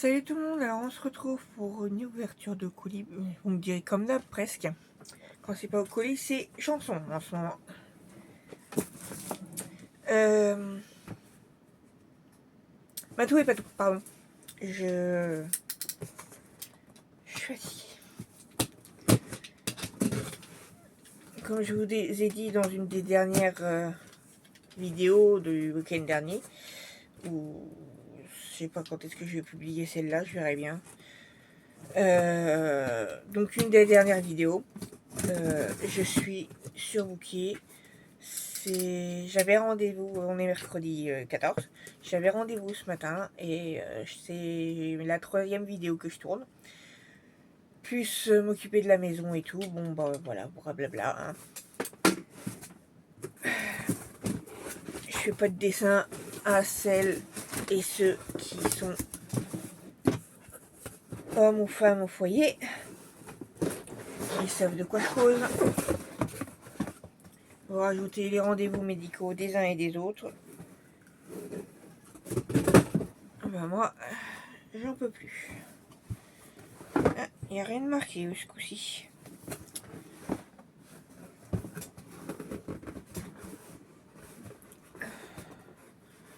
Salut tout le monde, alors on se retrouve pour une ouverture de colis, on me dirait comme d'hab presque. Quand c'est pas au colis, c'est chanson en ce moment. Tout et pas tout, pardon. Je suis fatiguée. Comme je vous ai dit dans une des dernières vidéos du week-end dernier, ou je sais pas quand est-ce que je vais publier celle-là, je verrai bien. Donc une des dernières vidéos, je suis surbookée. J'avais rendez-vous, on est mercredi 14, j'avais rendez-vous ce matin et c'est la 3e vidéo que je tourne. Plus m'occuper de la maison et tout, bon bah voilà, blablabla. Hein. Je fais pas de dessin à celles et ceux qui sont hommes ou femmes au foyer. Ils savent de quoi je cause. On va rajouter les rendez-vous médicaux des uns et des autres. Ben moi, j'en peux plus. Il n'y a rien de marqué ce coup-ci.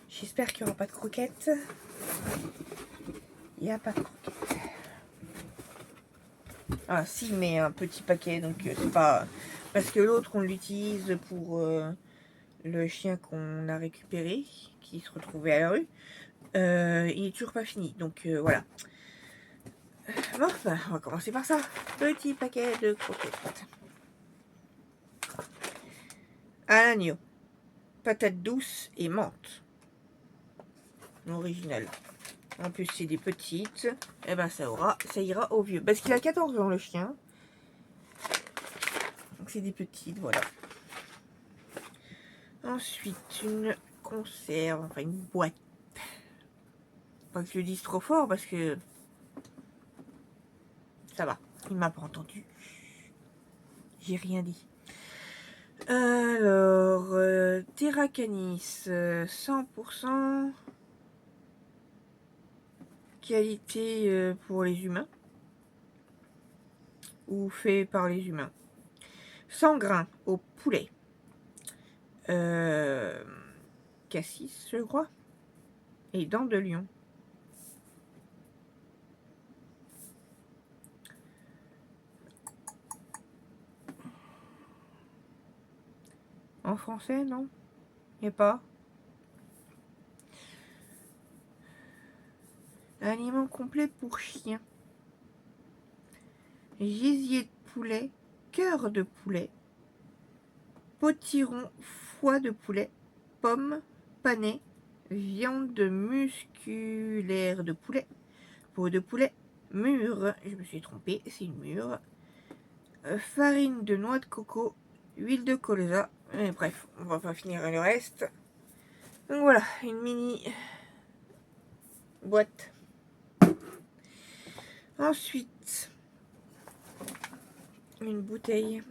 J'espère qu'il n'y aura pas de croquettes. Il n'y a pas de croquettes. Ah si, mais un petit paquet, donc c'est pas... Parce que l'autre, on l'utilise pour le chien qu'on a récupéré, qui se retrouvait à la rue. Il est toujours pas fini, donc voilà. Bon, ben, on va commencer par ça. Petit paquet de croquettes. À l'agneau. Patates douces et menthe. Original. En plus, c'est des petites. Et ben, ça ira au vieux. Parce qu'il a 14 ans, le chien. Donc, c'est des petites, voilà. Ensuite, une conserve, enfin une boîte. Pas que je le dise trop fort parce que ça va, il m'a pas entendu. J'ai rien dit. Alors, Terra Canis, 100% qualité pour les humains. Ou fait par les humains. 100 grains au poulet. Cassis, je crois. Et dents de lion. En français, non? Il n'y a pas. Aliment complet pour chien. Gésier de poulet. Cœur de poulet. Potiron, foie de poulet. Pommes, panais. Viande musculaire de poulet. Peau de poulet. Mûre. Je me suis trompée, c'est une mûre. Farine de noix de coco. Huile de colza. Bref, on va pas finir le reste. Donc voilà, une mini boîte. Ensuite, une bouteille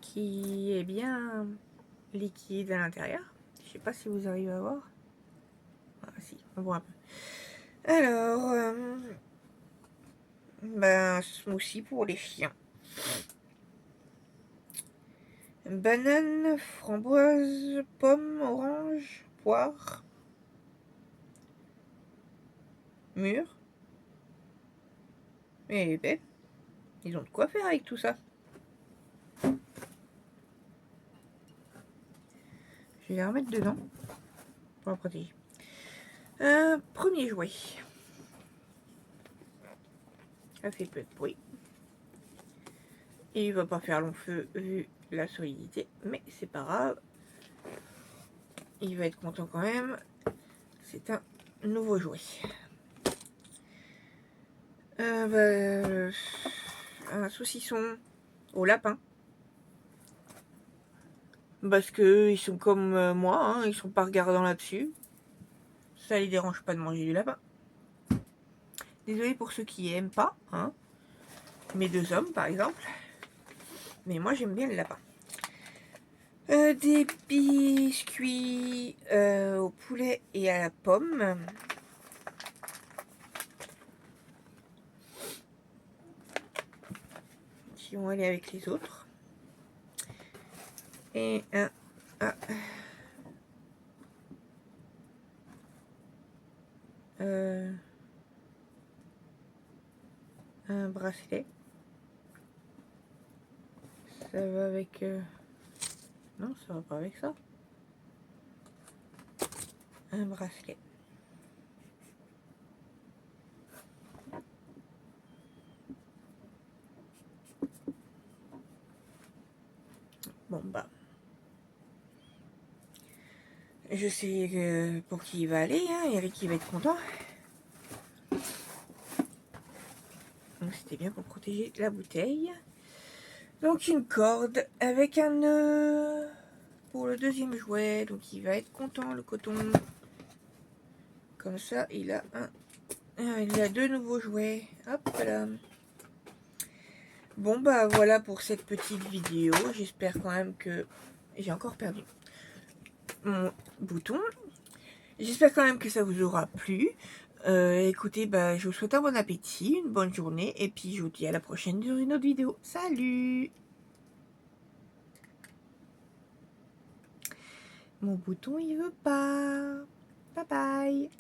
qui est bien liquide à l'intérieur. Je sais pas si vous arrivez à voir. Ah si, on voit un peu. Alors, smoothie pour les chiens. Banane, framboise, pomme, orange, poire, mûre. Et ben, ils ont de quoi faire avec tout ça. Je vais les remettre dedans pour la protéger. Premier jouet. Ça fait peu de bruit. Et il va pas faire long feu vu la solidité, mais c'est pas grave. Il va être content quand même. C'est un nouveau jouet. Un saucisson au lapin. Parce que ils sont comme moi, hein, ils sont pas regardants là-dessus. Ça les dérange pas de manger du lapin. Désolée pour ceux qui aiment pas, hein. Mes deux hommes par exemple. Mais moi j'aime bien le lapin. Des biscuits au poulet et à la pomme. Qui vont aller avec les autres. Et un bracelet. Ça va avec... Non, ça va pas avec ça. Un bracelet. Bon bah. Je sais pour qui il va aller, hein. Eric il va être content. Donc c'était bien pour protéger la bouteille. Donc une corde avec un nœud pour le deuxième jouet. Donc il va être content le coton. Comme ça il a il a deux nouveaux jouets. Hop là. Bon bah voilà pour cette petite vidéo. J'espère quand même que... J'ai encore perdu mon bouton. J'espère quand même que ça vous aura plu. Écoutez, bah, je vous souhaite un bon appétit, une bonne journée. Et puis je vous dis à la prochaine dans une autre vidéo. Salut! Mon bouton il veut pas. Bye bye!